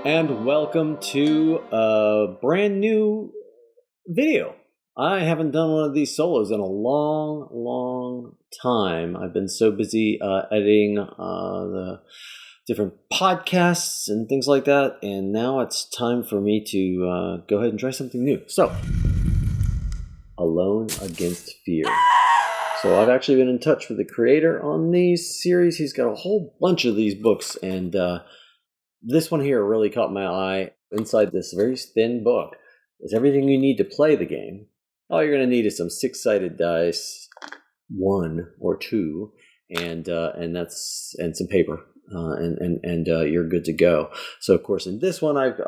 and welcome to a brand new video. I haven't done one of these solos in a long time. I've been so busy editing the different podcasts and things like that, and now it's time for me to go ahead and try something new. So, Alone Against Fear. So I've actually been in touch with the creator on these series. He's got a whole bunch of these books, and this one here really caught my eye. Inside this very thin book is everything you need to play the game. All you're going to need is some six-sided dice, 1 or 2, and some paper, and you're good to go. So of course, in this one, I've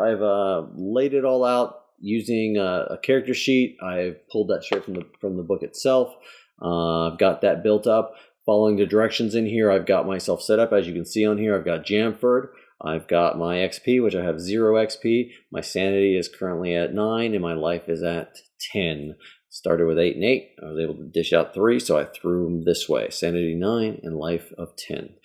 laid it all out using a character sheet. I've pulled that straight from the book itself. I've got that built up. Following the directions in here, I've got myself set up. As you can see on here, I've got Jamford. I've got my XP, which I have 0 XP. My sanity is currently at 9, and my life is at 10. Started with 8 and 8. I was able to dish out 3, so I threw them this way. Sanity 9 and life of 10.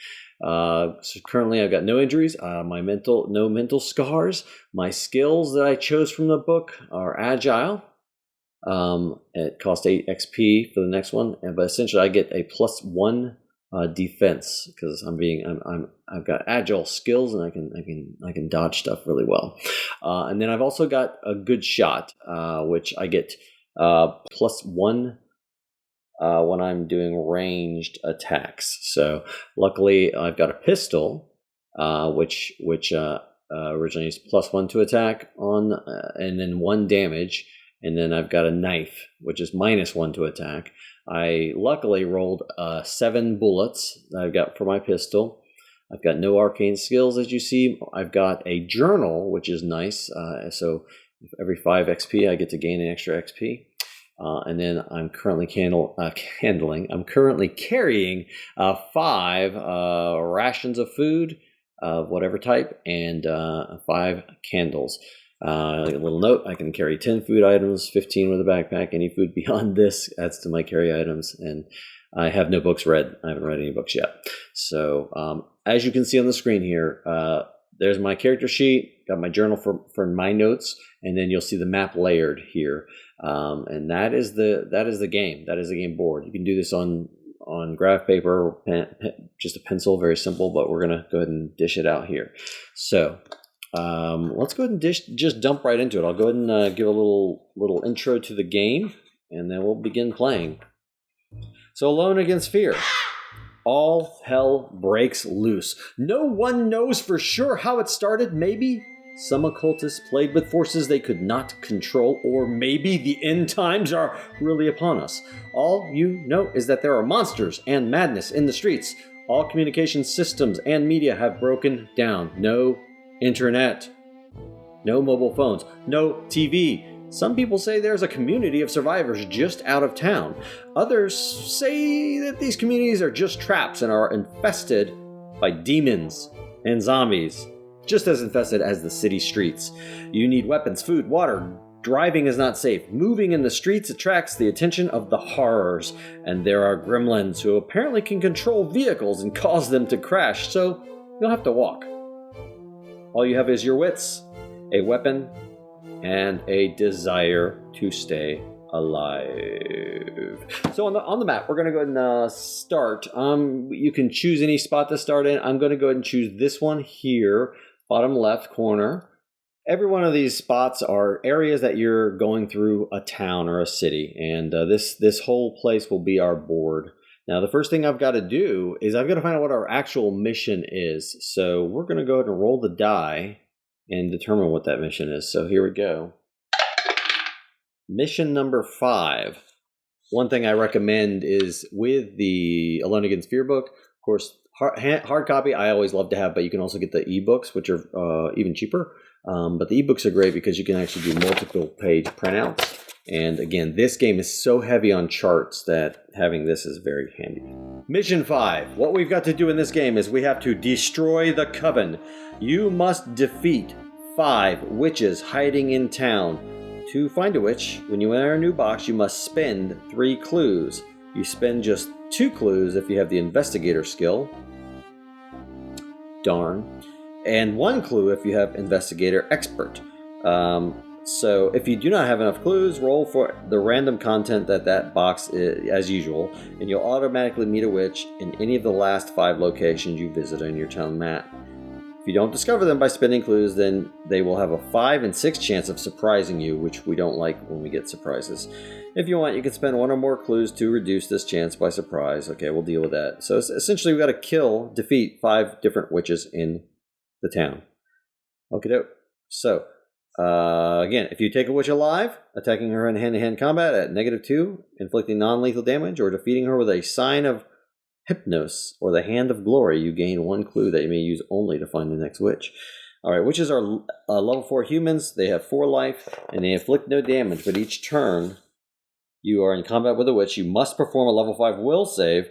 So currently I've got no injuries, no mental scars. My skills that I chose from the book are Agile. It cost 8 XP for the next one, but essentially I get a +1 defense because I've got agile skills and I can dodge stuff really well. And then I've also got a good shot, which I get +1 when I'm doing ranged attacks. So luckily I've got a pistol, which originally is +1 to attack on, and then 1 damage. And then I've got a knife, which is -1 to attack. I luckily rolled 7 bullets that I've got for my pistol. I've got no arcane skills, as you see. I've got a journal, which is nice. So every 5 XP, I get to gain an extra XP. And then I'm currently I'm currently carrying 5 rations of food of whatever type and 5 candles. A little note, I can carry 10 food items, 15 with a backpack. Any food beyond this adds to my carry items. And I have no books read. I haven't read any books yet. So as you can see on the screen here, there's my character sheet, got my journal for my notes, and then you'll see the map layered here. And that is the game. That is the game board. You can do this on graph paper, just a pencil, very simple, but we're going to go ahead and dish it out here. So let's go ahead and just dump right into it. I'll go ahead and give a little intro to the game, and then we'll begin playing. So, Alone Against Fear. All hell breaks loose. No one knows for sure how it started. Maybe some occultists played with forces they could not control, or maybe the end times are really upon us. All you know is that there are monsters and madness in the streets. All communication systems and media have broken down. No internet, no mobile phones, no TV. Some people say there's a community of survivors just out of town. Others say that these communities are just traps and are infested by demons and zombies, just as infested as the city streets. You need weapons, food, water. Driving is not safe. Moving in the streets attracts the attention of the horrors. And there are gremlins who apparently can control vehicles and cause them to crash, so you'll have to walk. All you have is your wits, a weapon, and a desire to stay alive. So on the map, we're going to go ahead and start. You can choose any spot to start in. I'm going to go ahead and choose this one here, bottom left corner. Every one of these spots are areas that you're going through a town or a city, and this whole place will be our board. Now, the first thing I've got to do is I've got to find out what our actual mission is. So we're going to go ahead and roll the die and determine what that mission is. So here we go. Mission number 5. One thing I recommend is with the Alone Against Fear book, of course, hard copy I always love to have, but you can also get the ebooks, which are even cheaper. But the ebooks are great because you can actually do multiple page printouts. And again, this game is so heavy on charts that having this is very handy. Mission 5. What we've got to do in this game is we have to destroy the coven. You must defeat 5 witches hiding in town. To find a witch, when you enter a new box, you must spend 3 clues. You spend just 2 clues if you have the investigator skill. Darn. And 1 clue if you have investigator expert. So if you do not have enough clues, roll for the random content that box is, as usual, and you'll automatically meet a witch in any of the last 5 locations you visit on your town map. If you don't discover them by spending clues, then they will have a 5 and 6 chance of surprising you, which we don't like when we get surprises. If you want, you can spend 1 or more clues to reduce this chance by surprise. Okay, we'll deal with that. So essentially, we've got to defeat 5 different witches in the town. Okay, so again, if you take a witch alive, attacking her in hand-to-hand combat at -2, inflicting non-lethal damage, or defeating her with a sign of hypnos or the hand of glory, you gain 1 clue that you may use only to find the next witch. All right, witches are level 4 humans. They have 4 life, and they inflict no damage, but each turn you are in combat with a witch, you must perform a level 5 will save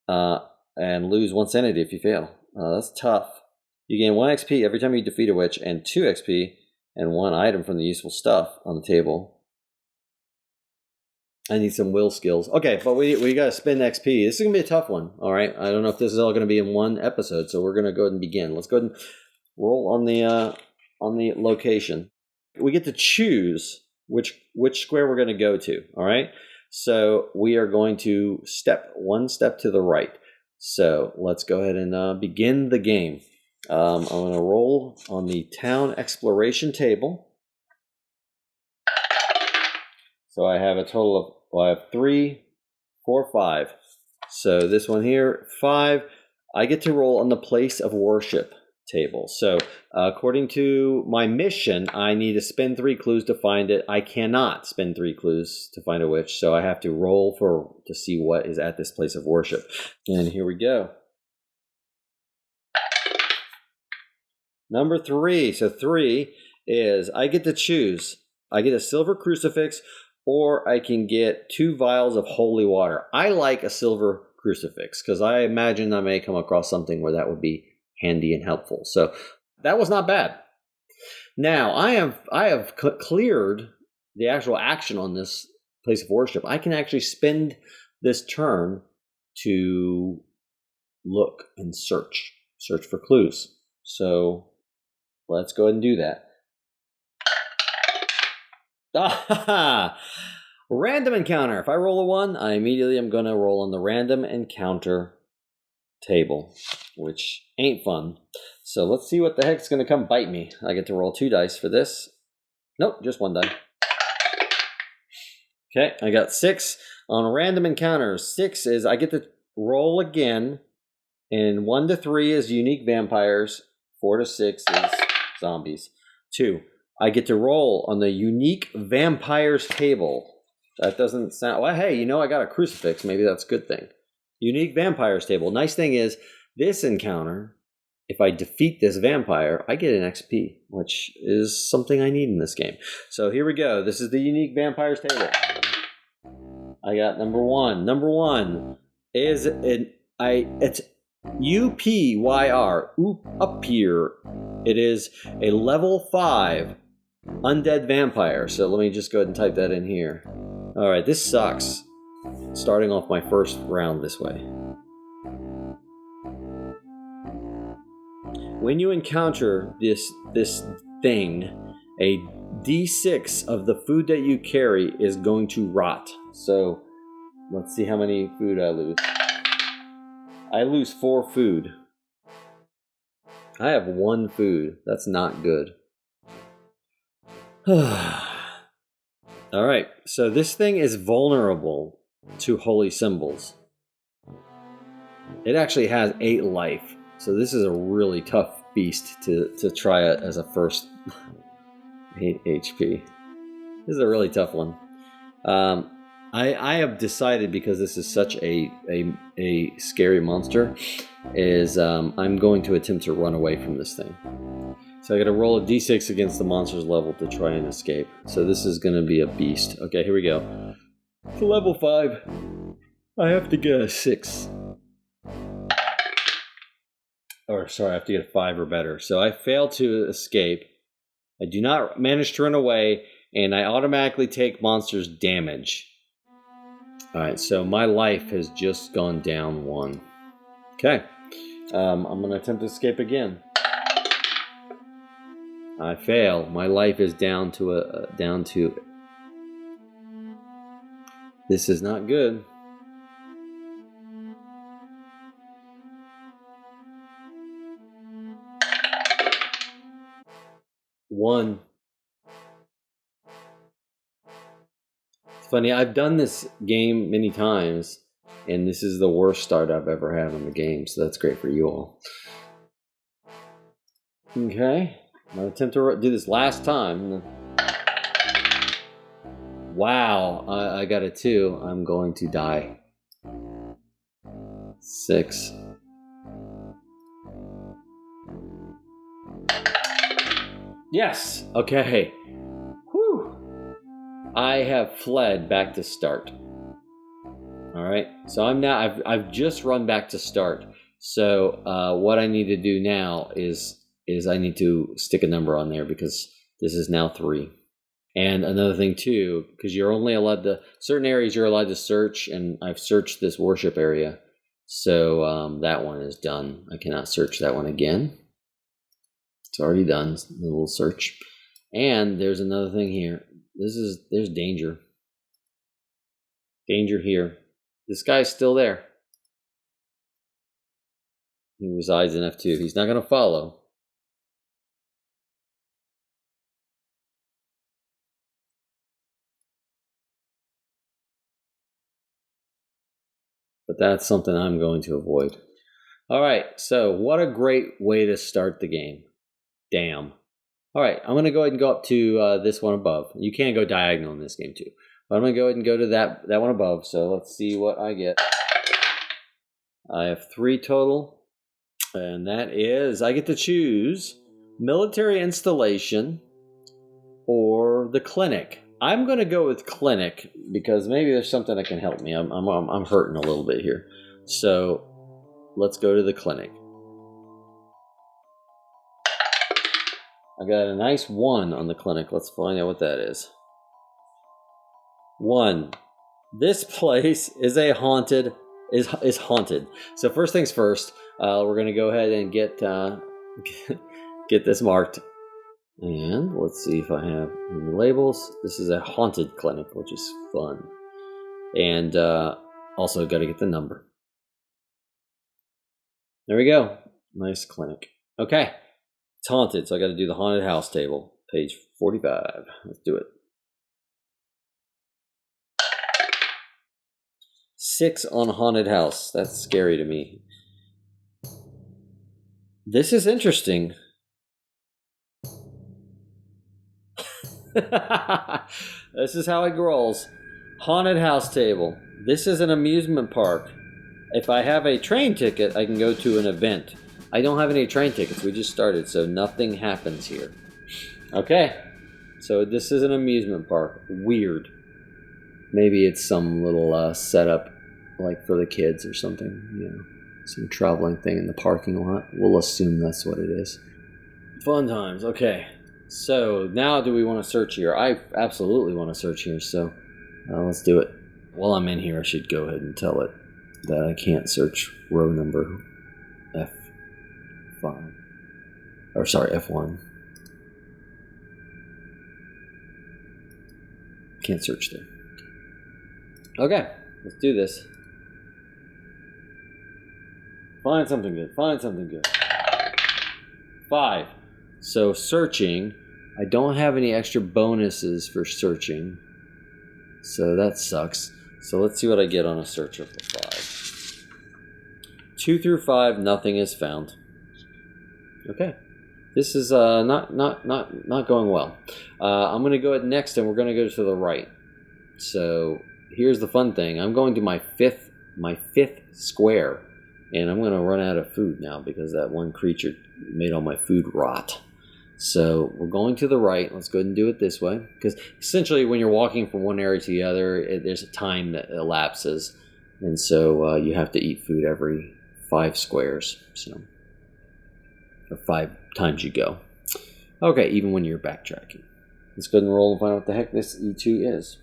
and lose 1 sanity if you fail. That's tough. You gain 1 XP every time you defeat a witch, and 2 XP and 1 item from the useful stuff on the table. I need some will skills. Okay, but we got to spend XP. This is going to be a tough one, all right? I don't know if this is all going to be in one episode, so we're going to go ahead and begin. Let's go ahead and roll on the location. We get to choose which square we're going to go to, all right? So we are going to one step to the right. So let's go ahead and begin the game. I'm going to roll on the town exploration table. So I have a total of, I have 3, 4, 5. So this one here, 5. I get to roll on the place of worship table. So according to my mission, I need to spend 3 clues to find it. I cannot spend 3 clues to find a witch, so I have to roll to see what is at this place of worship. And here we go. Number 3. So 3 is I get to choose. I get a silver crucifix, or I can get 2 vials of holy water. I like a silver crucifix because I imagine I may come across something where that would be handy and helpful. So that was not bad. Now I have cleared the actual action on this place of worship. I can actually spend this turn to look and search for clues. So let's go ahead and do that. Random encounter. If I roll a 1, I immediately am going to roll on the random encounter table, which ain't fun. So let's see what the heck's going to come bite me. I get to roll 2 dice for this. Nope, just 1 die. Okay, I got 6 on random encounters. 6 is I get to roll again, and 1 to 3 is unique vampires. 4 to 6 is zombies. 2. I get to roll on the unique vampires table. That doesn't sound... Well, hey, I got a crucifix. Maybe that's a good thing. Unique vampires table. Nice thing is, this encounter, if I defeat this vampire, I get an XP, which is something I need in this game. So here we go. This is the unique vampires table. I got number 1. Number 1 is... It's UPYR. Up here. It is a level 5 undead vampire. So let me just go ahead and type that in here. All right, this sucks. Starting off my first round this way. When you encounter this thing, a D6 of the food that you carry is going to rot. So let's see how many food I lose. I lose 4 food. I have 1 food. That's not good. All right, so this thing is vulnerable to holy symbols. It actually has 8 life, so this is a really tough beast to try it as a first 8 HP. This is a really tough one. I have decided, because this is such a scary monster, is I'm going to attempt to run away from this thing. So I got to roll a d6 against the monster's level to try and escape. So this is going to be a beast. Okay, here we go. For level 5, I have to get a 6. Or sorry, I have to get a 5 or better. So I fail to escape. I do not manage to run away, and I automatically take monster's damage. Alright, so my life has just gone down 1. Okay. I'm going to attempt to escape again. I fail. My life is down to. This is not good. One. It's funny, I've done this game many times, and this is the worst start I've ever had on the game, so that's great for you all. Okay, I'll attempt to do this last time. Wow, I got a 2. I'm going to die. 6. Yes, okay. Whew. I have fled back to start. All right, so I've just run back to start. So what I need to do now is I need to stick a number on there because this is now 3. And another thing too, because you're only allowed to certain areas you're allowed to search, and I've searched this worship area, so that one is done. I cannot search that one again. It's already done. A little search, and there's another thing here. There's danger. Danger here. This guy's still there. He resides in F2. He's not going to follow. But that's something I'm going to avoid. All right, so what a great way to start the game. Damn. All right, I'm going to go ahead and go up to this one above. You can go diagonal in this game too. But I'm going to go ahead and go to that one above. So let's see what I get. I have 3 total. And that is, I get to choose military installation or the clinic. I'm going to go with clinic because maybe there's something that can help me. I'm hurting a little bit here. So let's go to the clinic. I got a nice 1 on the clinic. Let's find out what that is. 1. This place is haunted. So first things first, we're going to go ahead and get this marked. And let's see if I have any labels. This is a haunted clinic, which is fun. And also got to get the number. There we go. Nice clinic. Okay. It's haunted, so I got to do the haunted house table. Page 45. Let's do it. 6 on haunted house. That's scary to me. This is interesting. This is how it rolls. Haunted house table. This is an amusement park. If I have a train ticket, I can go to an event. I don't have any train tickets. We just started, so nothing happens here. Okay. So this is an amusement park. Weird. Maybe it's some little setup like for the kids or something. You know, some traveling thing in the parking lot. We'll assume that's what it is. Fun times. Okay. So now do we want to search here? I absolutely want to search here, so let's do it. While I'm in here, I should go ahead and tell it that I can't search row number F5. Or sorry, F1. Can't search there. Okay, let's do this. Find something good. Find something good. 5. So searching. I don't have any extra bonuses for searching. So that sucks. So let's see what I get on a search of the 5. 2 through 5, nothing is found. Okay. This is not going well. I'm going to go ahead next, and we're going to go to the right. So here's the fun thing. I'm going to my fifth square, and I'm going to run out of food now because that one creature made all my food rot. So we're going to the right. Let's go ahead and do it this way, because essentially when you're walking from one area to the other, there's a time that elapses, and so you have to eat food every 5 squares. So, or 5 times you go. Okay, even when you're backtracking. Let's go ahead and roll and find out what the heck this E2 is.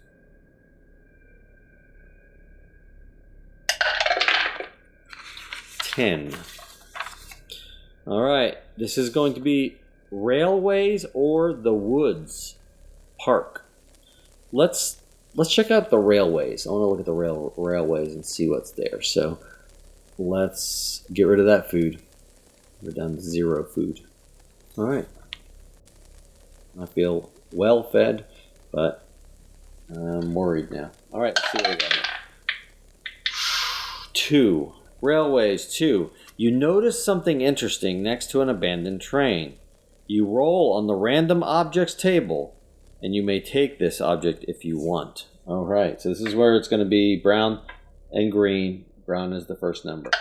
All right, this is going to be railways or the woods? Park. Let's check out the railways. I want to look at the railways and see what's there. So let's get rid of that food. We're down to 0 food. All right. I feel well fed, but I'm worried now. All right, let's see what we got. 2. Railways, 2. You notice something interesting next to an abandoned train. You roll on the random objects table, and you may take this object if you want. All right, so this is where it's going to be brown and green. Brown is the first number.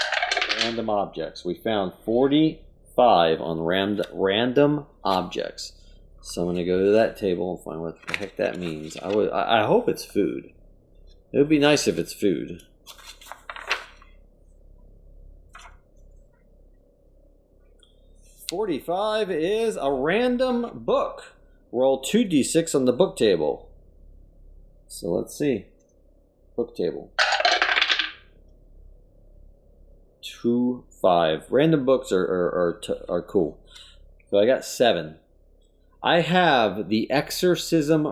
Random objects. We found 45 on random objects. So I'm going to go to that table and find what the heck that means. I hope it's food. It would be nice if it's food. $45 is a random book. Roll 2d6 on the book table. So let's see. Book table. 2, 5. Random books are cool. So I got 7. I have the exorcism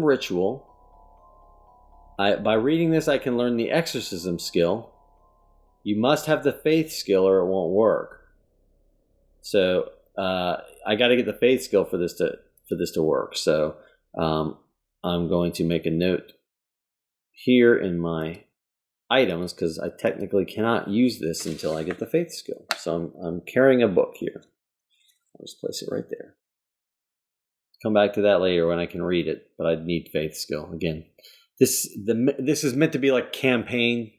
ritual. By reading this, I can learn the exorcism skill. You must have the faith skill or it won't work. So I got to get the faith skill for this to work. So I'm going to make a note here in my items because I technically cannot use this until I get the faith skill. So I'm carrying a book here. I'll just place it right there. Come back to that later when I can read it, but I need faith skill again. This is meant to be like campaign.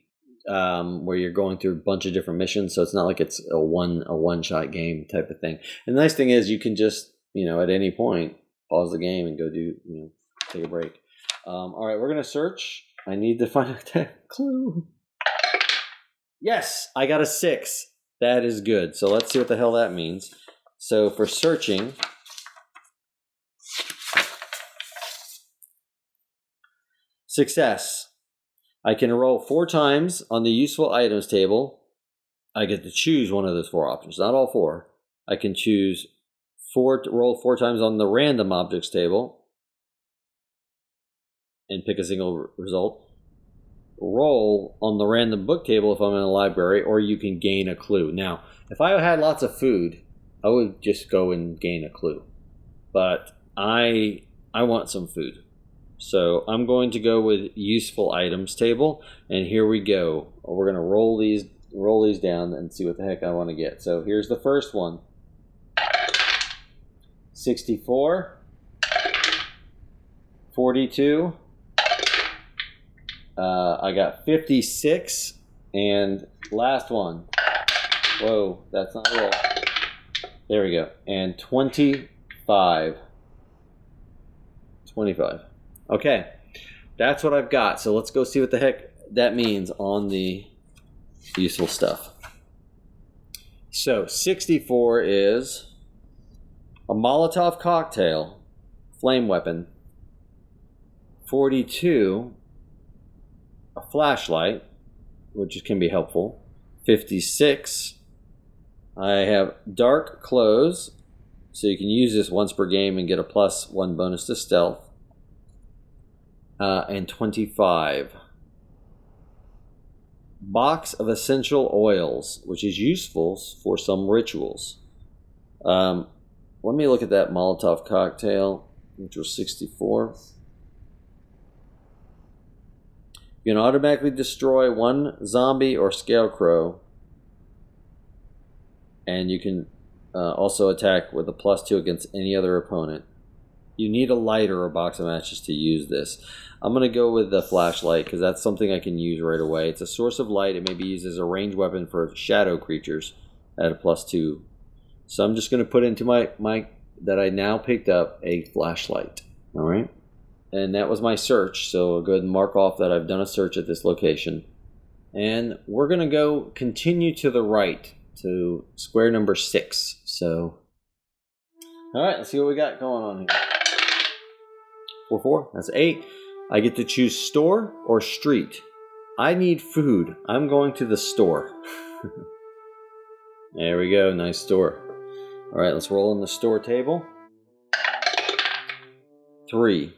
Where you're going through a bunch of different missions, so it's not like it's a one-shot game type of thing. And the nice thing is you can just, at any point, pause the game and go take a break. All right, we're going to search. I need to find a clue. Yes, I got a 6. That is good. So let's see what the hell that means. So for searching, success. I can roll 4 times on the useful items table. I get to choose one of those 4 options, not all 4. I can choose roll 4 times on the random objects table and pick a single result. Roll on the random book table if I'm in a library, or you can gain a clue. Now, if I had lots of food, I would just go and gain a clue. But I want some food. So I'm going to go with useful items table, and here we go. We're going to roll these down and see what the heck I want to get. So here's the first one. 64, 42. I got 56, and last one. Whoa, that's not a roll. There we go. And 25. 25. Okay, that's what I've got. So let's go see what the heck that means on the useful stuff. So 64 is a Molotov cocktail, flame weapon. 42, a flashlight, which can be helpful. 56, I have dark clothes, so you can use this once per game and get a +1 bonus to stealth. And 25. Box of essential oils, which is useful for some rituals. Let me look at that Molotov cocktail, which was 64. You can automatically destroy 1 zombie or scarecrow. And you can also attack with a +2 against any other opponent. You need a lighter or a box of matches to use this. I'm going to go with the flashlight because that's something I can use right away. It's a source of light. It may be used as a ranged weapon for shadow creatures at a +2. So I'm just going to put into my that I now picked up a flashlight. All right. And that was my search. So I'll go ahead and mark off that I've done a search at this location. And we're going to go continue to the right to square number 6. So, all right, let's see what we got going on here. 4. That's 8. I get to choose store or street. I need food. I'm going to the store. There we go. Nice store. All right, let's roll on the store table. 3.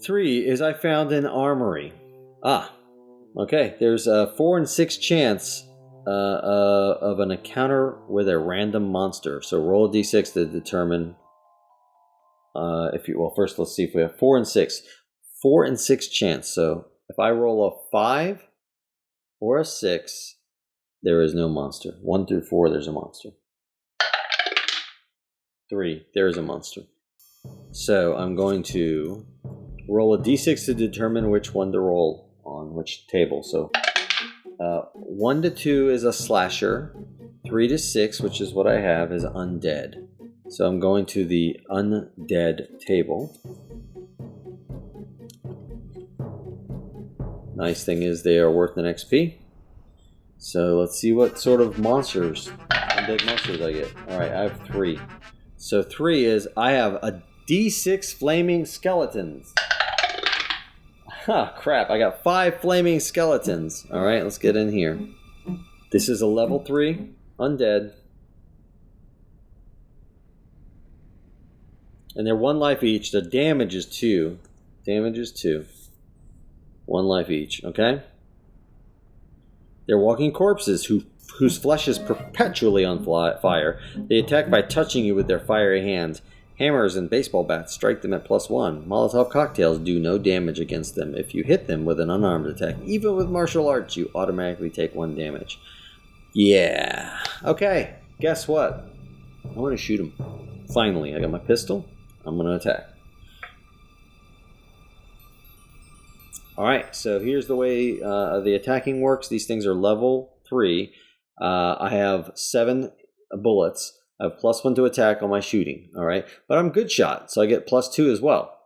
3 is I found an armory. Okay. There's a 4 and 6 chance of an encounter with a random monster. So roll a d6 to determine first let's see if we have 4 and 6. 4 and 6 chance. So if I roll a 5 or a 6, there is no monster. 1 through 4, there's a monster. 3, there's a monster. So I'm going to roll a d6 to determine which one to roll on which table. So 1 to 2 is a slasher. 3 to 6, which is what I have, is undead. So I'm going to the undead table. Nice thing is they are worth an XP. So let's see what sort of undead monsters I get. Alright, I have 3. So 3 is I have a D6 flaming skeletons. Crap, I got 5 flaming skeletons. Alright, let's get in here. This is a level 3 undead. And they're 1 life each. The damage is 2. 1 life each, okay? They're walking corpses whose flesh is perpetually on fire. They attack by touching you with their fiery hands. Hammers and baseball bats strike them at +1. Molotov cocktails do no damage against them. If you hit them with an unarmed attack, even with martial arts, you automatically take 1 damage. Yeah. Okay, guess what? I'm going to shoot him. Finally, I got my pistol. I'm going to attack. Alright, so here's the way the attacking works. These things are level 3. I have 7 bullets. I have +1 to attack on my shooting. Alright, but I'm good shot, so I get +2 as well.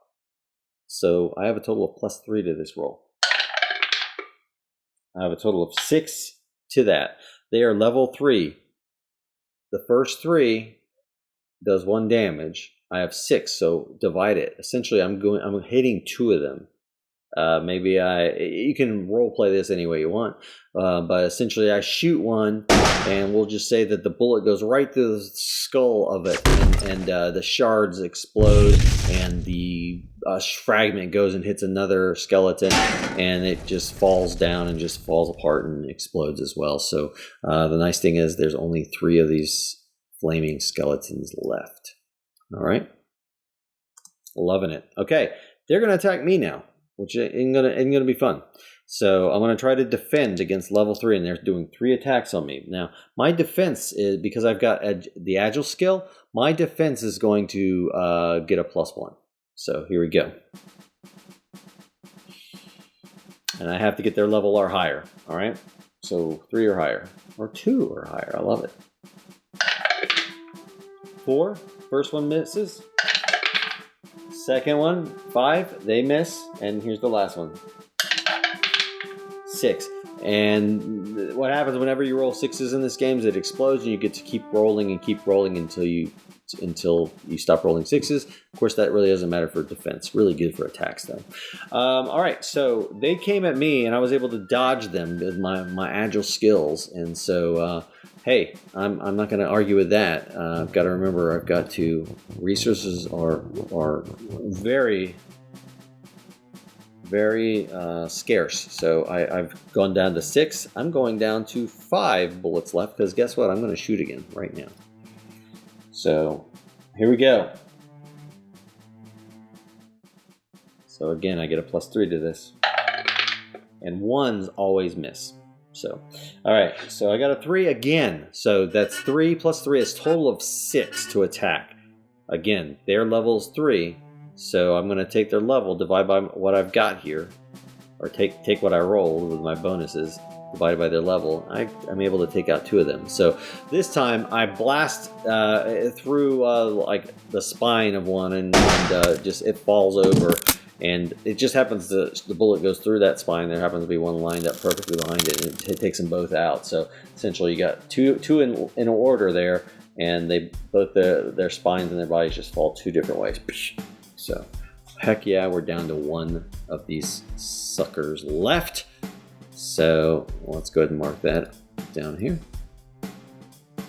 So I have a total of +3 to this roll. I have a total of 6 to that. They are level 3. The first 3 does 1 damage. I have 6, so divide it. Essentially, I'm hitting 2 of them. You can role play this any way you want, but essentially I shoot one, and we'll just say that the bullet goes right through the skull of it, and the shards explode, and the fragment goes and hits another skeleton, and it just falls down and just falls apart and explodes as well. So the nice thing is there's only 3 of these flaming skeletons left. All right, loving it. Okay, they're gonna attack me now, which ain't gonna be fun. So I'm gonna try to defend against level 3, and they're doing 3 attacks on me. Now, my defense is, because I've got the agile skill, my defense is going to get a +1. So here we go. And I have to get their level or higher. All right. So 3 or higher, or 2 or higher. I love it. 4. First one misses. Second one, 5, they miss, and here's the last one. 6. And what happens whenever you roll 6s in this game is it explodes, and you get to keep rolling until you stop rolling 6s. Of course, that really doesn't matter for defense. Really good for attacks, though. All right, so they came at me, and I was able to dodge them with my agile skills, and so hey, I'm not going to argue with that. I've got to remember, I've got to. Resources are very, very scarce. So I've gone down to 6. I'm going down to 5 bullets left, because guess what? I'm going to shoot again right now. So here we go. So again, I get a +3 to this. And 1s always miss. So, all right, so I got a 3 again. So that's 3 plus 3 is a total of 6 to attack. Again, their level's 3, so I'm going to take their level, divide by what I've got here, or take what I rolled with my bonuses, divided by their level. I'm able to take out 2 of them. So this time I blast through like the spine of one, and just it falls over. And it just happens the bullet goes through that spine. There happens to be one lined up perfectly behind it, and it takes them both out. So essentially, you got two in order there, and they both their spines and their bodies just fall 2 different ways. So, heck yeah, we're down to 1 of these suckers left. So let's go ahead and mark that down here.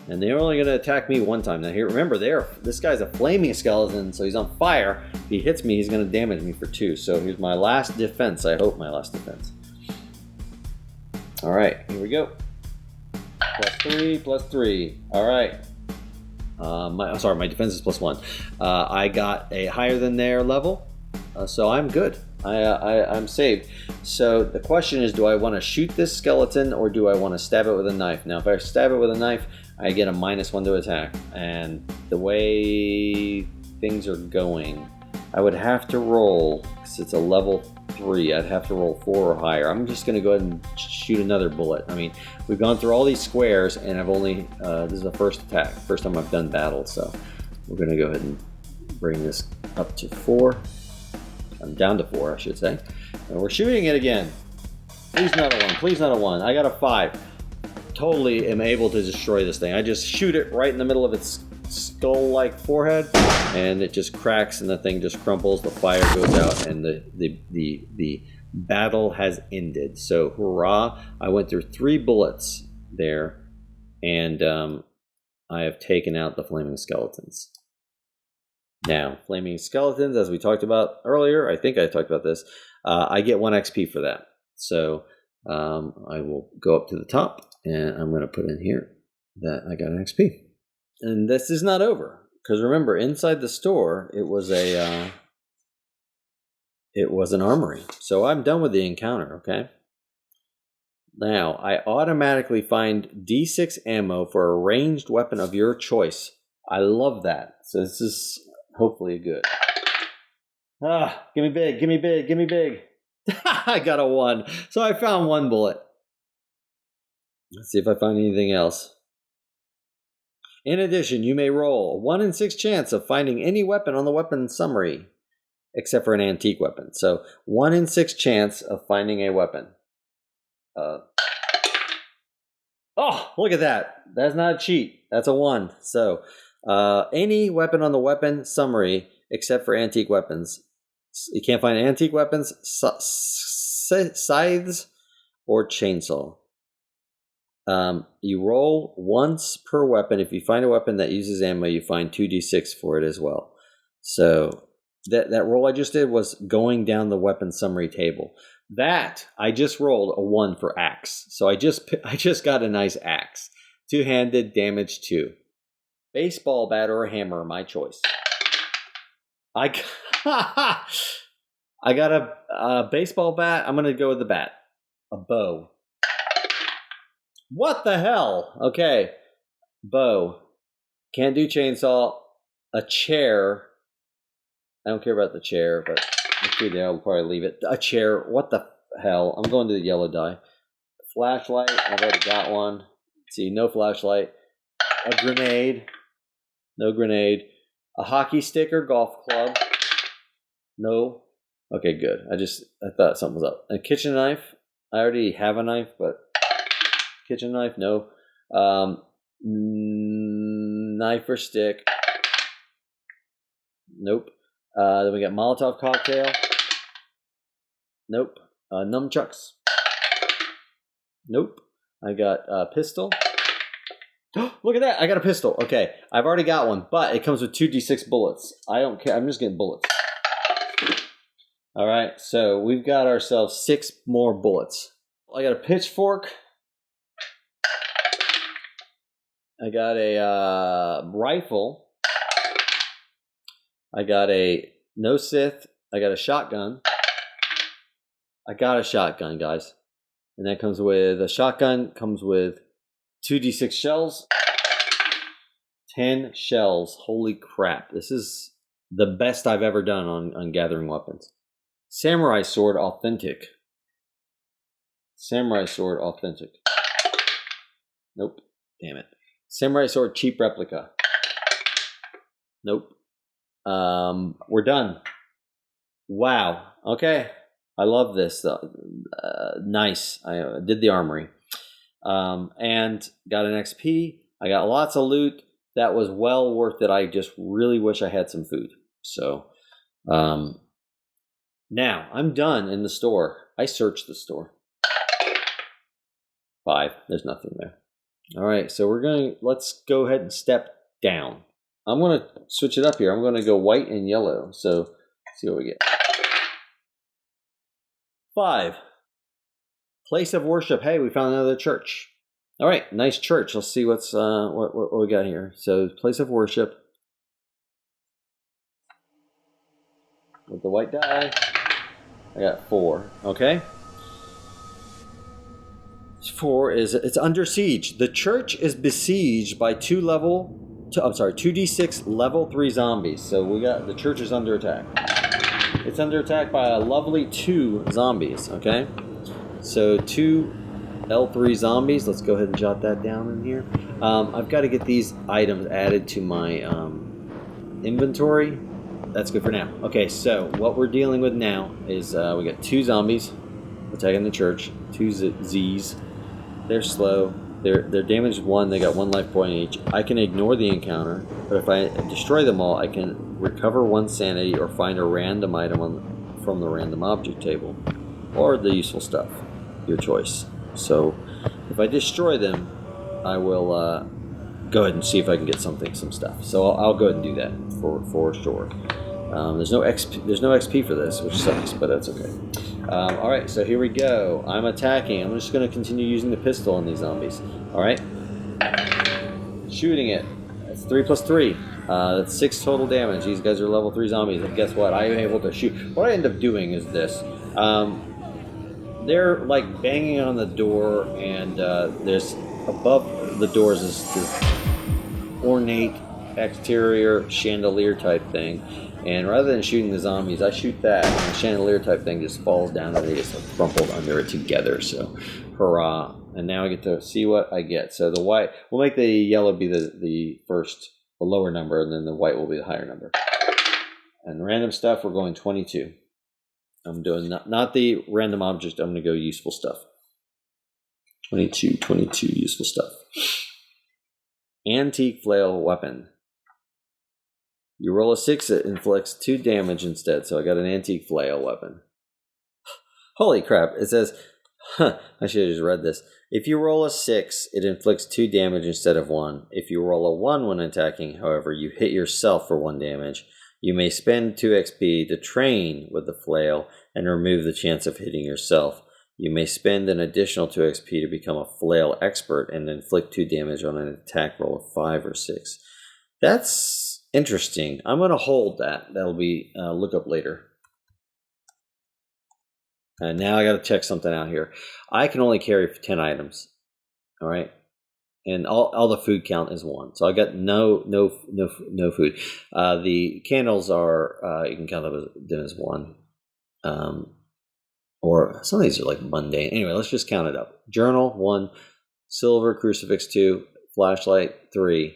And they're only going to attack me one time. Now here, remember, this guy's a flaming skeleton, so he's on fire. If he hits me, he's going to damage me for 2. So here's my last defense. I hope my last defense. All right, here we go. +3. All right. My defense is +1. I got a higher than their level, so I'm good. I'm saved. So the question is, do I want to shoot this skeleton or do I want to stab it with a knife? Now, if I stab it with a knife, I get a -1 to attack. And the way things are going, I would have to roll, because it's a level 3, I'd have to roll 4 or higher. I'm just going to go ahead and shoot another bullet. I mean, we've gone through all these squares, and I've only, this is the first attack, first time I've done battle, so we're going to go ahead and bring this up to 4. I'm down to 4, I should say. And we're shooting it again. Please not a 1, please not a 1. I got a 5. Totally am able to destroy this thing. I just shoot it right in the middle of its skull-like forehead, and it just cracks, and the thing just crumples. The fire goes out, and the battle has ended. So hurrah! I went through 3 bullets there, and I have taken out the flaming skeletons. Now, flaming skeletons, as we talked about earlier, I think I talked about this. I get 1 XP for that. So I will go up to the top, and I'm going to put in here that I got an XP. And this is not over, because remember, inside the store, it was an armory. So I'm done with the encounter, okay? Now, I automatically find D6 ammo for a ranged weapon of your choice. I love that. So this is hopefully good. Give me big, give me big, give me big. I got a 1. So I found 1 bullet. Let's see if I find anything else. In addition, you may roll a 1 in 6 chance of finding any weapon on the weapon summary, except for an antique weapon. So 1 in 6 chance of finding a weapon. Oh, look at that. That's not a cheat. That's a 1. So any weapon on the weapon summary, except for antique weapons. You can't find antique weapons, scythes, or chainsaw. You roll once per weapon. If you find a weapon that uses ammo, you find 2d6 for it as well. So that roll I just did was going down the weapon summary table. That I just rolled a 1 for axe. So I just got a nice axe. 2-handed, damage 2. Baseball bat or a hammer, my choice. I got a baseball bat. I'm gonna go with the bat. A bow. What the hell? Okay. Bow. Can't do chainsaw. A chair. I don't care about the chair, but I'll probably leave it. A chair. What the hell? I'm going to the yellow die. Flashlight. I've already got one. Let's see, no flashlight. A grenade. No grenade. A hockey stick or golf club. No. Okay, good. I thought something was up. A kitchen knife. I already have a knife, but kitchen knife, no. Knife or stick. Nope. Then we got Molotov cocktail. Nope. Nunchucks. Nope. I got pistol. Look at that. I got a pistol. Okay. I've already got one, but it comes with 2d6 bullets. I don't care. I'm just getting bullets. All right. So we've got ourselves 6 more bullets. I got a pitchfork. I got a rifle. I got a no Sith. I got a shotgun. I got a shotgun, guys. And that comes with a shotgun, comes with 2d6 shells. 10 shells. Holy crap. This is the best I've ever done on gathering weapons. Samurai sword authentic. Samurai sword authentic. Nope. Damn it. Samurai sword cheap replica. Nope. We're done. Wow. Okay. I love this. Nice. I did the armory. And got an XP. I got lots of loot. That was well worth it. I just really wish I had some food. So, now I'm done in the store. I searched the store. 5. There's nothing there. All right, so let's go ahead and step down. I'm going to switch it up here. I'm going to go white and yellow. So let's see what we get. 5. Place of worship. Hey, we found another church. All right, nice church. Let's see what we got here. So place of worship. With the white die, I got 4. Okay. 4 is it's under siege. The church is besieged by 2d6 level 3 zombies. So the church is under attack. It's under attack by a lovely 2 zombies. Okay. So 2 L3 zombies. Let's go ahead and jot that down in here. I've got to get these items added to my inventory. That's good for now. Okay, so what we're dealing with now is we got 2 zombies attacking the church. 2 Z's. They're slow. They're damaged 1. They got 1 life point each. I can ignore the encounter, but if I destroy them all, I can recover 1 sanity or find a random item from the random object table, or the useful stuff. Your choice. So if I destroy them, I will go ahead and see if I can get some stuff. So I'll go ahead and do that for sure. There's no XP for this, which sucks, but that's okay. All right, so here we go. I'm attacking. I'm just going to continue using the pistol on these zombies. All right, shooting it. That's 3 plus 3. That's 6 total damage. These guys are level 3 zombies, and guess what? I am able to shoot. What I end up doing is this. They're like banging on the door, and there's above the doors is this ornate exterior chandelier type thing. And rather than shooting the zombies, I shoot that, and the chandelier type thing just falls down, and they just crumpled under it together. So, hurrah! And now I get to see what I get. So the white, we'll make the yellow be the lower number, and then the white will be the higher number. And random stuff, we're going 22. I'm doing not the random object. I'm going to go useful stuff. 22 useful stuff. Antique flail weapon. You roll a 6, it inflicts 2 damage instead. So I got an antique flail weapon. Holy crap. It says, I should have just read this. If you roll a 6, it inflicts 2 damage instead of 1. If you roll a 1 when attacking, however, you hit yourself for 1 damage. You may spend 2 XP to train with the flail and remove the chance of hitting yourself. You may spend an additional 2 XP to become a flail expert and inflict 2 damage on an attack roll of 5 or 6. That's interesting. I'm going to hold that. That'll be look up later. And now I got to check something out here. I can only carry 10 items. All right. And all the food count is 1. So I got no food. The candles are you can count them as 1. Or some of these are like mundane. Anyway, let's just count it up. Journal 1, silver crucifix 2, flashlight 3,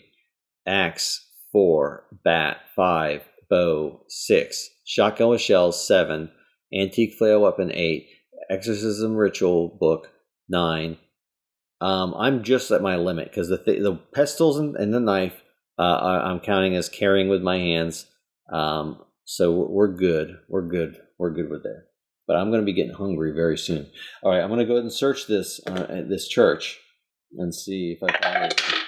axe 4, bat 5, bow 6, shotgun with shells 7, antique flail weapon 8, exorcism ritual book 9. I'm just at my limit because the pistols and the knife I'm counting as carrying with my hands. So we're good. We're good with that. But I'm going to be getting hungry very soon. All right, I'm going to go ahead and search this church and see if I find anything.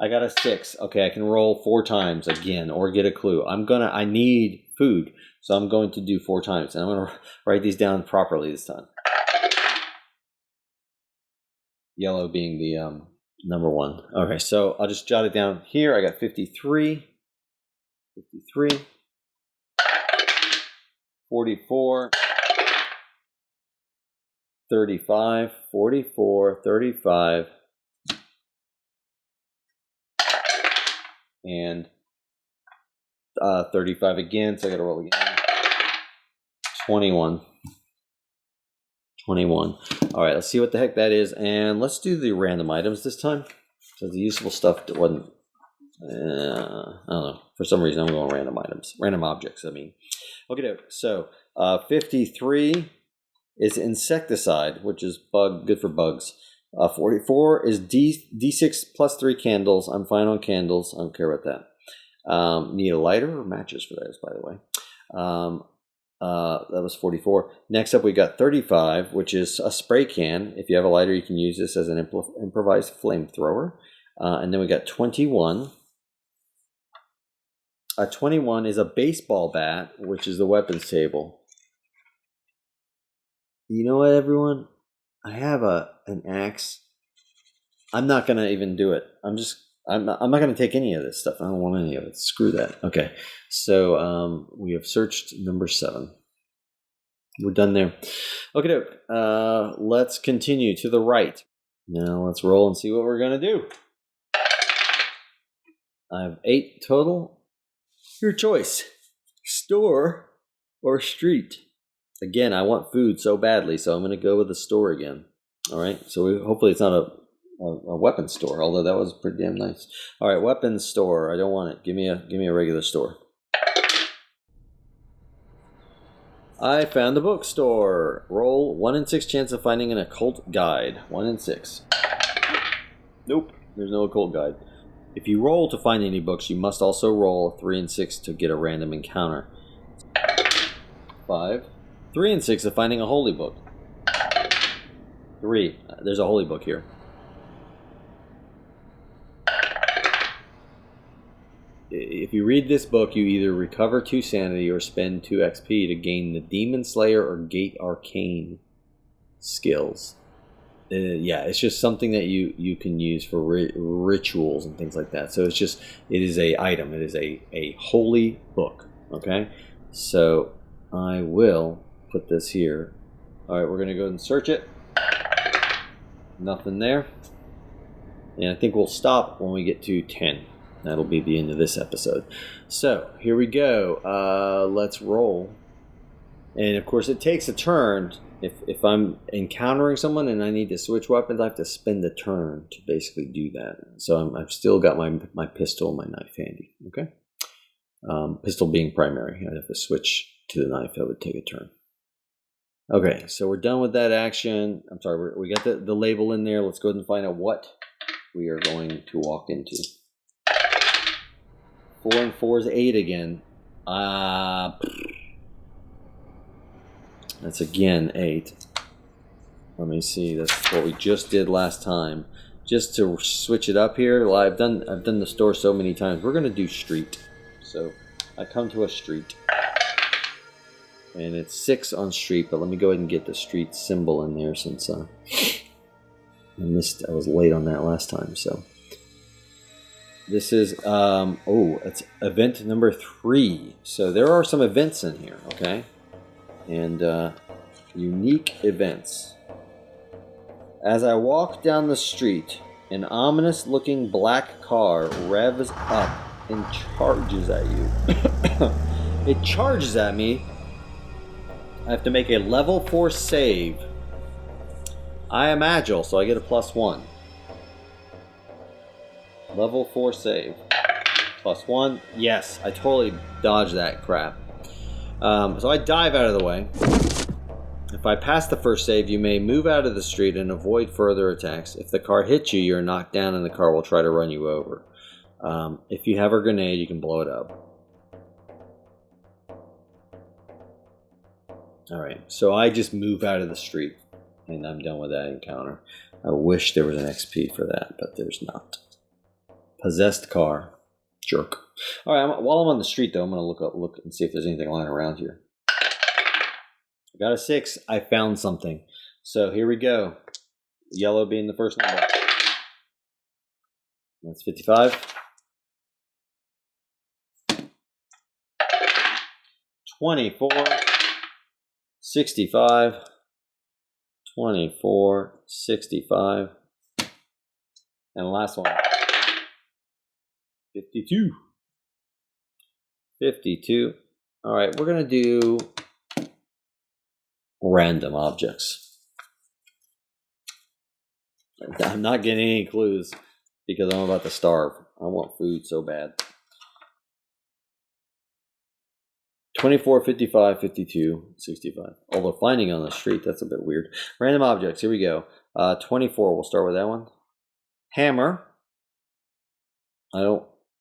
I got a 6. Okay, I can roll 4 times again or get a clue. I need food, so I'm going to do 4 times. And I'm going to write these down properly this time. Yellow being the number 1. Okay, so I'll just jot it down here. I got 53, 44, 35, 44, 35, and 35 again, so I got to roll again. 21. All right, let's see what the heck that is, and let's do the random items this time. So the useful stuff wasn't, I don't know, for some reason I'm going random objects, Okay, so 53 is insecticide, which is good for bugs. 44 is D6 plus 3 candles. I'm fine on candles. I don't care about that. Need a lighter or matches for those, by the way. That was 44. Next up, we got 35, which is a spray can. If you have a lighter, you can use this as an improvised flamethrower. And then we got 21. 21 is a baseball bat, which is the weapons table. You know what, everyone? I have an axe. I'm not gonna even do it. I'm not gonna take any of this stuff. I don't want any of it. Screw that. Okay. So we have searched number 7. We're done there. Okay, doke. Let's continue to the right. Now let's roll and see what we're gonna do. I have 8 total. Your choice: store or street. Again, I want food so badly, so I'm going to go with the store again. All right, so hopefully it's not a weapons store, although that was pretty damn nice. All right, weapons store. I don't want it. Give me a regular store. I found a bookstore. Roll 1 in 6 chance of finding an occult guide. 1 in 6. Nope, there's no occult guide. If you roll to find any books, you must also roll 3 and 6 to get a random encounter. 5. 3 and 6 of finding a holy book. 3. There's a holy book here. If you read this book, you either recover 2 sanity or spend 2 XP to gain the Demon Slayer or Gate Arcane skills. Yeah, it's just something that you can use for rituals and things like that. So it is a item. It is a holy book. Okay, so I will put this here. All right, we're gonna go ahead and search it. Nothing there, and I think we'll stop when we get to 10. That'll be the end of this episode. So here we go. Let's roll, and of course it takes a turn. If I'm encountering someone and I need to switch weapons, I have to spend a turn to basically do that. So I've still got my pistol and my knife handy. Okay, pistol being primary. I'd have to switch to the knife. That would take a turn. Okay, so we're done with that action. I'm sorry, we got the label in there. Let's go ahead and find out what we are going to walk into. 4 and 4 is 8 again. That's again 8. Let me see. That's what we just did last time. Just to switch it up here. Well, I've done the store so many times. We're gonna do street. So I come to a street, and it's 6 on street. But let me go ahead and get the street symbol in there since I was late on that last time. So this is it's event number 3. So there are some events in here. Okay. And unique events. As I walk down the street, an ominous-looking black car revs up and charges at you. It charges at me. I have to make a level 4 save. I am agile, so I get a +1. Level 4 save. +1. Yes, I totally dodged that crap. So I dive out of the way. If I pass the first save, you may move out of the street and avoid further attacks. If the car hits you, you're knocked down and the car will try to run you over. If you have a grenade, you can blow it up. Alright, so I just move out of the street and I'm done with that encounter. I wish there was an XP for that, but there's not. Possessed car. Jerk. All right. While I'm on the street, though, I'm going to look and see if there's anything lying around here. I got a 6. I found something. So here we go. Yellow being the first number. That's 55. 24. 65. 24. 65. And the last one. 52. 52. All right, we're going to do random objects. I'm not getting any clues because I'm about to starve. I want food so bad. 24, 55, 52, 65. Although finding on the street, that's a bit weird. Random objects, here we go. 24, we'll start with that one. Hammer.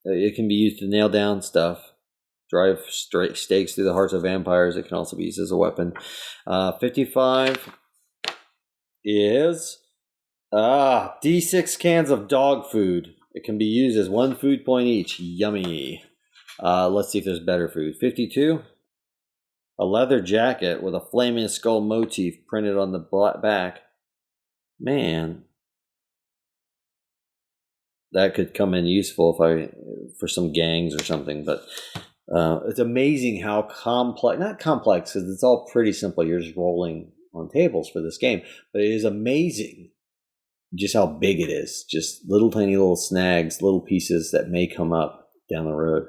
It can be used to nail down stuff. Drive straight stakes through the hearts of vampires. It can also be used as a weapon. 55 is D6 cans of dog food. It can be used as 1 food point each. Yummy. Let's see if there's better food. 52. A leather jacket with a flaming skull motif printed on the back. Man, that could come in useful for some gangs or something. But it's amazing how complex, not complex, because it's all pretty simple. You're just rolling on tables for this game. But it is amazing just how big it is. Just tiny little snags, little pieces that may come up down the road.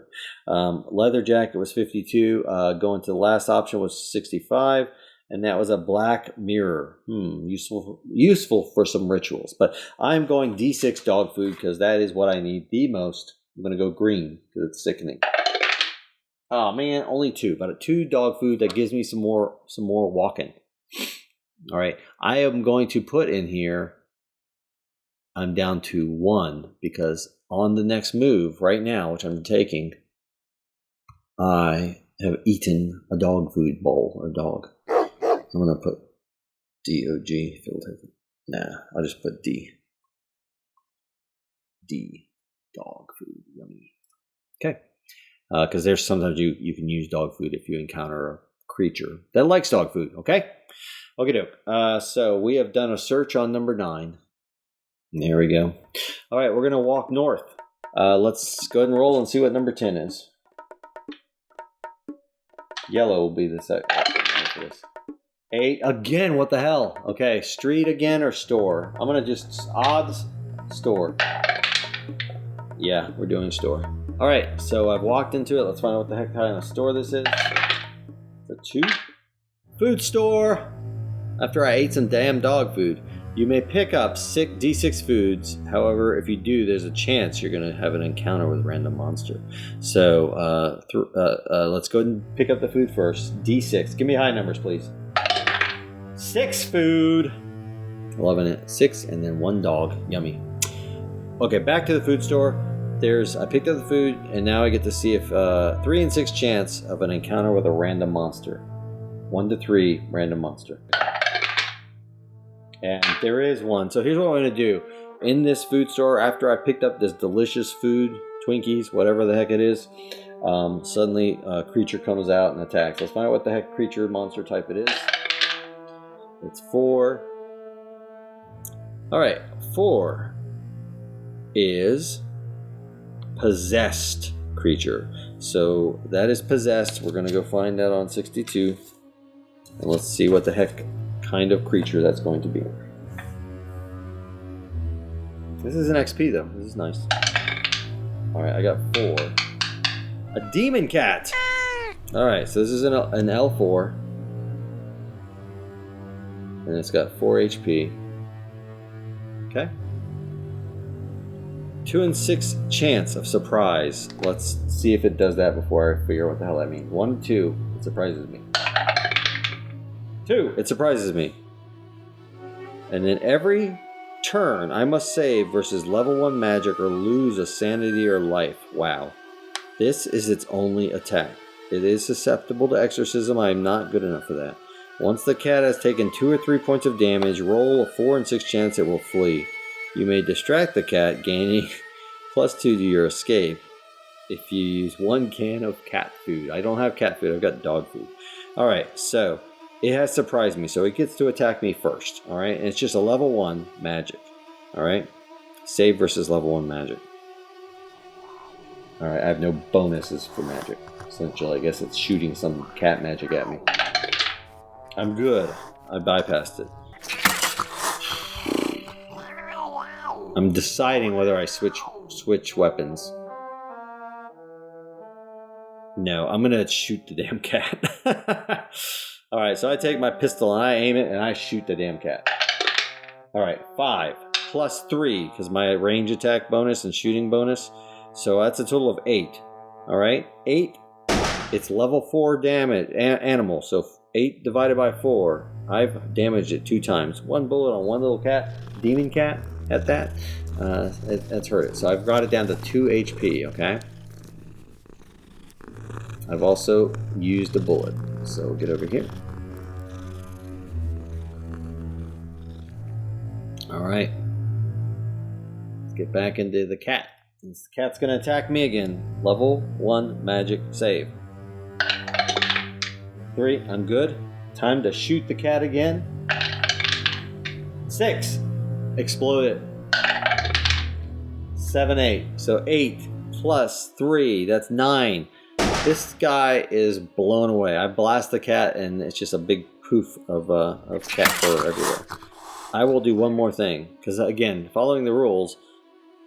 Leather jacket was 52. Going to the last option was 65. And that was a black mirror. Useful for some rituals. But I'm going D6 dog food because that is what I need the most. I'm going to go green because it's sickening. Oh man, only 2. But a 2 dog food that gives me some more walking. All right. I am going to put in here, I'm down to 1 because on the next move right now, which I'm taking, I have eaten a dog food bowl or dog. I'm going to put D-O-G. Nah, I'll just put D. D. Dog food. Yummy. Okay. Because there's sometimes you can use dog food if you encounter a creature that likes dog food. Okay? Okay, doke. So we have done a search on number 9. There we go. All right, we're going to walk north. Let's go ahead and roll and see what number 10 is. Yellow will be the second for this. 8 again. What the hell? Okay, street again or store? I'm gonna just odds store. Yeah, we're doing store. All right, so I've walked into it. Let's find out what the heck kind of store this is. It's a 2. Food store. After I ate some damn dog food, you may pick up D6 foods. However, if you do, there's a chance you're going to have an encounter with a random monster. So let's go ahead and pick up the food first. D6. Give me high numbers, please. 6 food. 11, 6, and then 1 dog. Yummy. Okay, back to the food store. I picked up the food, and now I get to see if 3 and 6 chance of an encounter with a random monster. 1 to 3 random monster. And there is one. So here's what I'm going to do. In this food store, after I picked up this delicious food, Twinkies, whatever the heck it is, suddenly a creature comes out and attacks. Let's find out what the heck creature monster type it is. It's 4. All right, 4 is possessed creature. So that is possessed. We're going to go find that on 62. And let's see what the heck kind of creature that's going to be. This is an XP though. This is nice. Alright, I got 4. A demon cat! Alright, so this is an L4. And it's got 4 HP. Okay. 2 and 6 chance of surprise. Let's see if it does that before I figure out what the hell that means. 1, 2, it surprises me. 2, it surprises me. And then every turn, I must save versus level 1 magic or lose a sanity or life. Wow. This is its only attack. It is susceptible to exorcism. I am not good enough for that. Once the cat has taken 2 or 3 points of damage, roll a 4 and 6 chance it will flee. You may distract the cat, gaining +2 to your escape if you use 1 can of cat food. I don't have cat food. I've got dog food. All right, so it has surprised me, so it gets to attack me first, all right? And it's just a level 1 magic, all right? Save versus level 1 magic. All right, I have no bonuses for magic. Essentially, I guess it's shooting some cat magic at me. I'm good. I bypassed it. I'm deciding whether I switch weapons. No, I'm gonna shoot the damn cat. All right, so I take my pistol and I aim it and I shoot the damn cat. All right, 5 plus 3 because my range attack bonus and shooting bonus. So that's a total of 8. All right, 8. It's level 4 damage animal. So 8 divided by 4. I've damaged it 2 times. 1 bullet on 1 little cat, demon cat. At that, that's hurt it. So I've brought it down to 2 HP. Okay. I've also used a bullet. So we'll get over here. All right. get back into the cat. This cat's gonna attack me again. Level 1 magic save. 3, I'm good. Time to shoot the cat again. 6, explode it. 7, 8. So 8 plus 3, that's 9. This guy is blown away. I blast the cat and it's just a big poof of cat fur everywhere. I will do one more thing, because again, following the rules,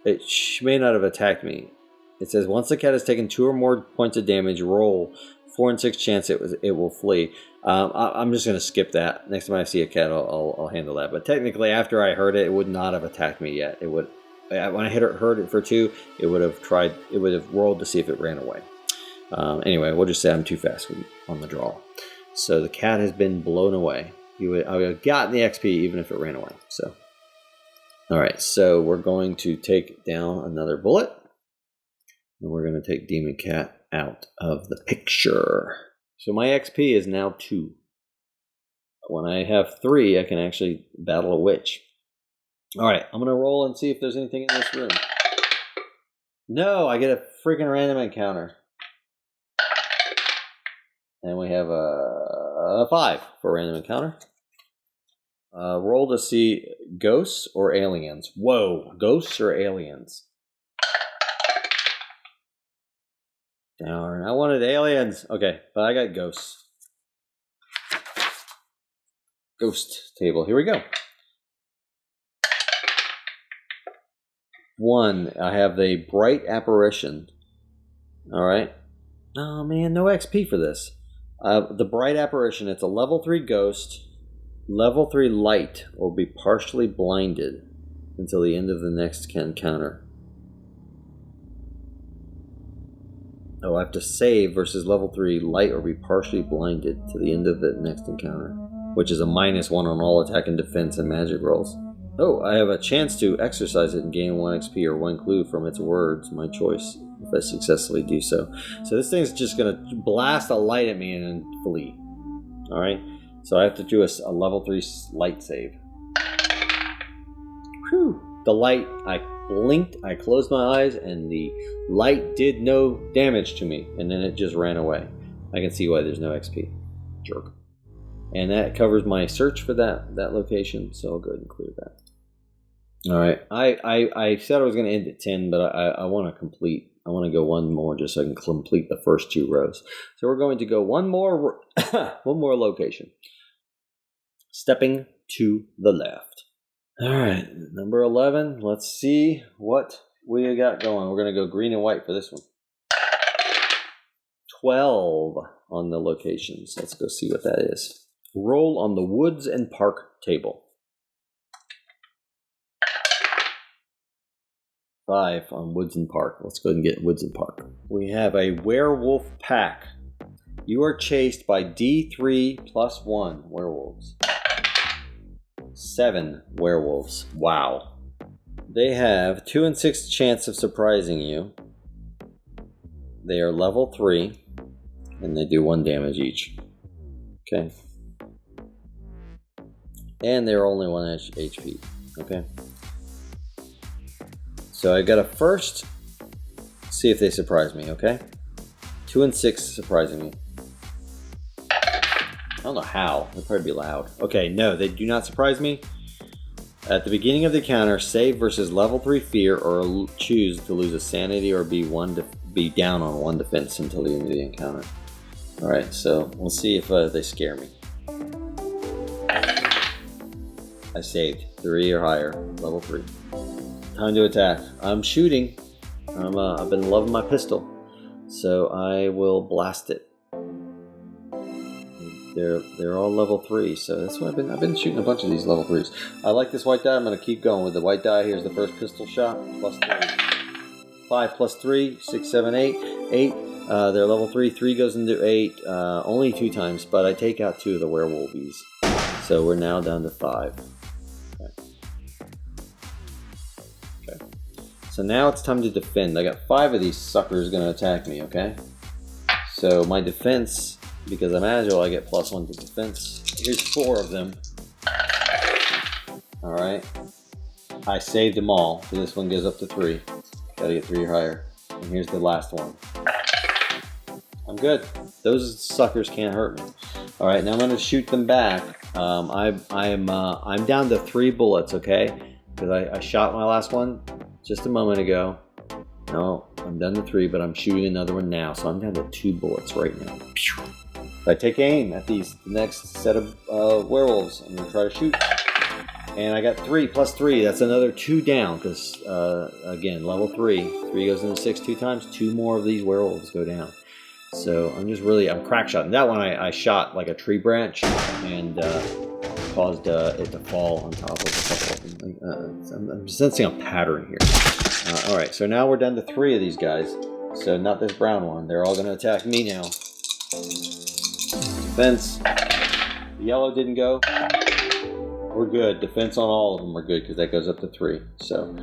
it may not have attacked me. It says once the cat has taken 2 or more points of damage, roll 4 and 6 chance it will flee. I'm just going to skip that. Next time I see a cat, I'll handle that. But technically, after I heard it, it would not have attacked me yet. It would, when I heard it for 2, it would have rolled to see if it ran away. Anyway, we'll just say I'm too fast on the draw. So the cat has been blown away. I would have gotten the XP even if it ran away. So, all right. So we're going to take down another bullet, and we're going to take Demon Cat out of the picture. So my XP is now 2. When I have 3, I can actually battle a witch. All right. I'm going to roll and see if there's anything in this room. No, I get a freaking random encounter. And we have a 5 for random encounter. Roll to see ghosts or aliens. Whoa, ghosts or aliens? Darn, I wanted aliens. Okay, but I got ghosts. Ghost table, here we go. 1, I have the bright apparition. All right. Oh man, no XP for this. The bright apparition, it's a level 3 ghost, level 3 light, or be partially blinded until the end of the next encounter. Oh, I have to save versus level 3 light or be partially blinded to the end of the next encounter, which is a -1 on all attack and defense and magic rolls. Oh, I have a chance to exercise it and gain 1 XP or 1 clue from its words, my choice, if I successfully do so. So this thing's just going to blast a light at me and then flee. Alright, so I have to do a level 3 light save. Whew. The light, I blinked, I closed my eyes, and the light did no damage to me, and then it just ran away. I can see why there's no XP. Jerk. And that covers my search for that location, so I'll go ahead and clear that. Alright, I said I was going to end at 10, but I want to go one more just so I can complete the first 2 rows. So we're going to go one more location. Stepping to the left. Alright, number 11. Let's see what we got going. We're going to go green and white for this one. 12 on the locations. Let's go see what that is. Roll on the woods and park table. 5 on woods and park. Let's go ahead and get woods and park. We have a werewolf pack. You are chased by D3 plus 1 werewolves. 7 werewolves. Wow. They have 2 and 6 chance of surprising you. They are level 3, and they do 1 damage each. Okay. And they're only 1 HP. Okay. So I gotta first see if they surprise me, okay? 2 and 6 surprising me. I don't know how. They'll probably be loud. Okay, no, they do not surprise me. At the beginning of the encounter, save versus level 3 fear or choose to lose a sanity or be down on 1 defense until the end of the encounter. Alright, so we'll see if they scare me. I saved. 3 or higher. Level 3. Time to attack. I'm shooting. I've been loving my pistol. So I will blast it. They're all level 3, so that's why I've been shooting a bunch of these level 3s. I like this white die. I'm going to keep going with the white die. Here's the first pistol shot. Plus 3. 5 plus 3, 6, 7, 8. 8. They're level 3. 3 goes into 8. Only 2 times, but I take out 2 of the werewolfies. So we're now down to 5. Okay. So now it's time to defend. I got 5 of these suckers going to attack me, okay? So my defense, because I'm agile, I get plus 1 to defense. Here's 4 of them. Alright. I saved them all. So this one goes up to 3. Gotta get 3 or higher. And here's the last one. I'm good. Those suckers can't hurt me. All right, now I'm gonna shoot them back. I'm down to 3 bullets, okay? Because I shot my last one just a moment ago. No, I'm down to 3, but I'm shooting another one now, so I'm down to 2 bullets right now. If I take aim at the next set of werewolves, I'm gonna try to shoot. And I got 3 plus 3. That's another 2 down because, again, level 3. 3 goes into 6 2 times. 2 more of these werewolves go down. So I'm crack shotting. That one I shot like a tree branch and caused it to fall on top of a couple of them. I'm sensing a pattern here. All right, so now we're down to 3 of these guys. So not this brown one. They're all going to attack me now. Defense. The yellow didn't go. We're good. Defense on all of them are good because that goes up to 3. So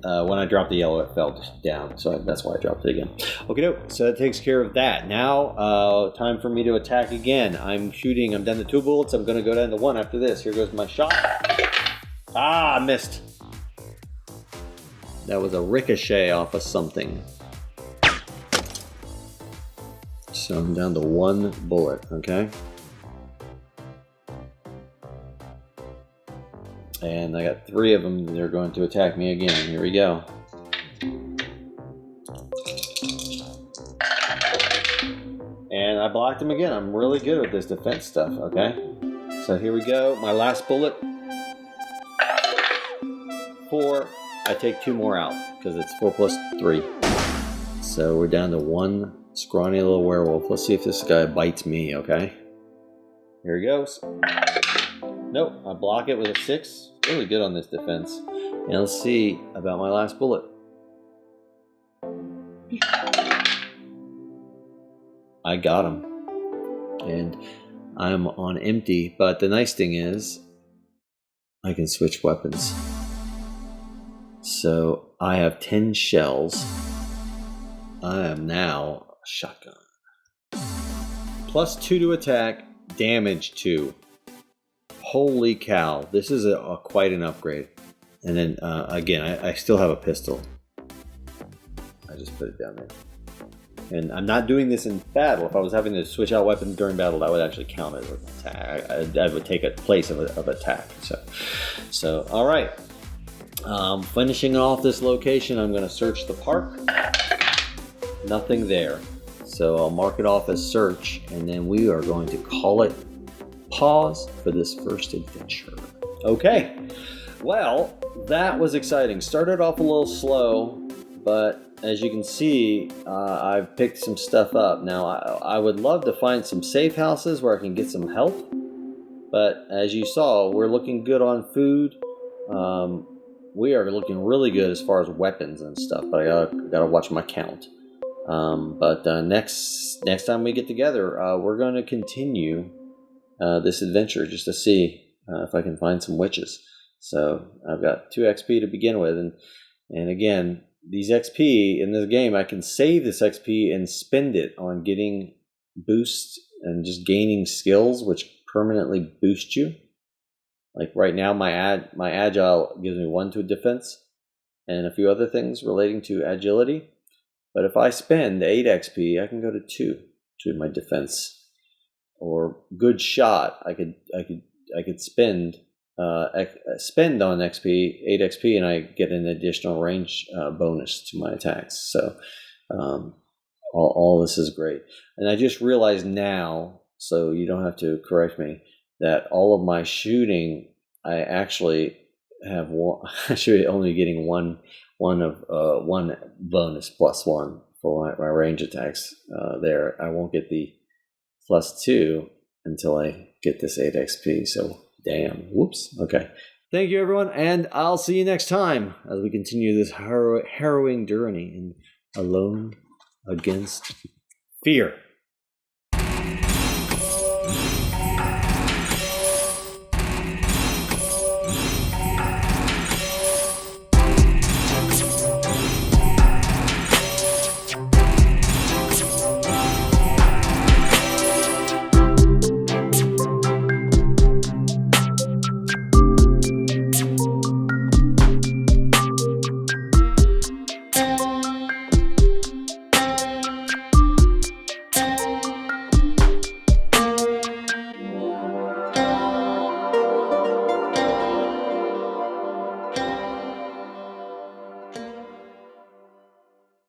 when I dropped the yellow, it fell down. So that's why I dropped it again. Okay, doke. So that takes care of that. Now, time for me to attack again. I'm shooting. I'm down to 2 bullets. I'm going to go down to 1 after this. Here goes my shot. Ah, I missed. That was a ricochet off of something. So I'm down to 1 bullet, okay? And I got 3 of them. They're going to attack me again. Here we go. And I blocked them again. I'm really good with this defense stuff, okay? So here we go. My last bullet. 4. I take 2 more out because it's 4 plus 3. So we're down to 1 scrawny little werewolf. Let's see if this guy bites me, okay? Here he goes. Nope, I block it with a 6. Really good on this defense. And let's see about my last bullet. I got him. And I'm on empty, but the nice thing is I can switch weapons. So I have 10 shells. I am now a shotgun. Plus 2 to attack, damage 2. Holy cow, this is quite an upgrade. And then, again, I still have a pistol. I just put it down there. And I'm not doing this in battle. If I was having to switch out weapons during battle, that would actually count as an attack. That would take a place of attack. So all right. Finishing off this location, I'm going to search the park. Nothing there. So I'll mark it off as search, and then we are going to call it pause for this first adventure. Okay, well, that was exciting. Started off a little slow, but as you can see, I've picked some stuff up. Now, I would love to find some safe houses where I can get some health, but as you saw, we're looking good on food. We are looking really good as far as weapons and stuff, but I gotta watch my count. But next time we get together, we're going to continue this adventure just to see if I can find some witches. So I've got 2 XP to begin with, and again, these XP in this game, I can save this XP and spend it on getting boosts and just gaining skills which permanently boost you. Like right now, my agile gives me 1 to defense and a few other things relating to agility. But if I spend 8 XP, I can go to 2 to my defense. Or good shot, I could spend on XP 8 XP, and I get an additional range bonus to my attacks. So all this is great. And I just realized now, so you don't have to correct me, that all of my shooting, I actually have I should be only getting one bonus plus 1 for my range attacks there. I won't get the plus 2 until I get this 8 XP. So damn, whoops. Okay. Thank you, everyone, and I'll see you next time as we continue this harrowing journey in Alone Against Fear.